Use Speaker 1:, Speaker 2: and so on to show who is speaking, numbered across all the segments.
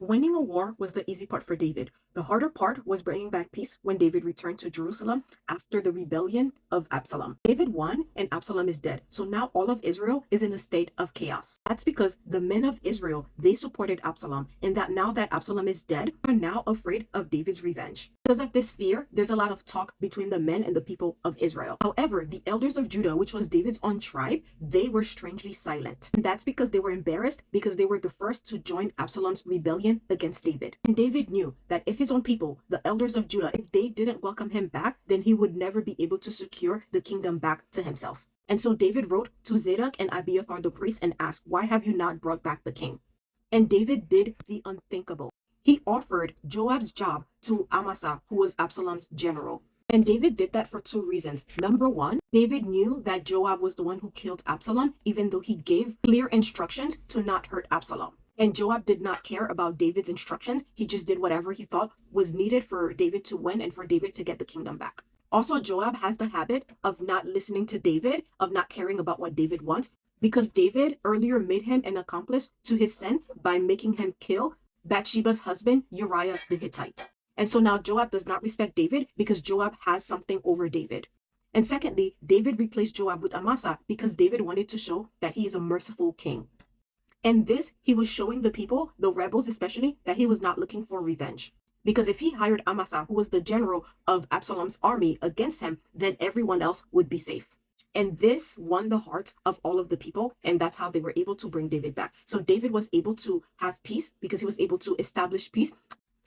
Speaker 1: Winning a war was the easy part for David. The harder part was bringing back peace when David returned to Jerusalem after the rebellion of Absalom. David won and Absalom is dead. So now all of Israel is in a state of chaos. That's because the men of Israel, they supported Absalom, and that now that Absalom is dead, are now afraid of David's revenge. Because of this fear, there's a lot of talk between the men and the people of Israel. However, the elders of Judah, which was David's own tribe, they were strangely silent. And that's because they were embarrassed because they were the first to join Absalom's rebellion against David. And David knew that if his own people, the elders of Judah, if they didn't welcome him back, then he would never be able to secure the kingdom back to himself. And so David wrote to Zadok and Abiathar the priest and asked, "Why have you not brought back the king?" And David did the unthinkable. He offered Joab's job to Amasa, who was Absalom's general. And David did that for two reasons. Number one, David knew that Joab was the one who killed Absalom, even though he gave clear instructions to not hurt Absalom. And Joab did not care about David's instructions. He just did whatever he thought was needed for David to win and for David to get the kingdom back. Also, Joab has the habit of not listening to David, of not caring about what David wants, because David earlier made him an accomplice to his sin by making him kill Bathsheba's husband, Uriah the Hittite. And so now Joab does not respect David because Joab has something over David. And secondly, David replaced Joab with Amasa because David wanted to show that he is a merciful king. And this, he was showing the people, the rebels especially, that he was not looking for revenge. Because if he hired Amasa, who was the general of Absalom's army, against him, then everyone else would be safe. And this won the heart of all of the people, and that's how they were able to bring David back. So David was able to have peace because he was able to establish peace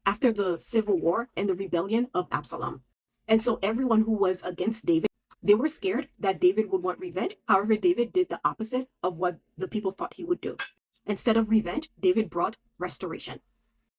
Speaker 1: after the civil war and the rebellion of Absalom. And so everyone who was against David, they were scared that David would want revenge. However, David did the opposite of what the people thought he would do. Instead of revenge, David brought restoration.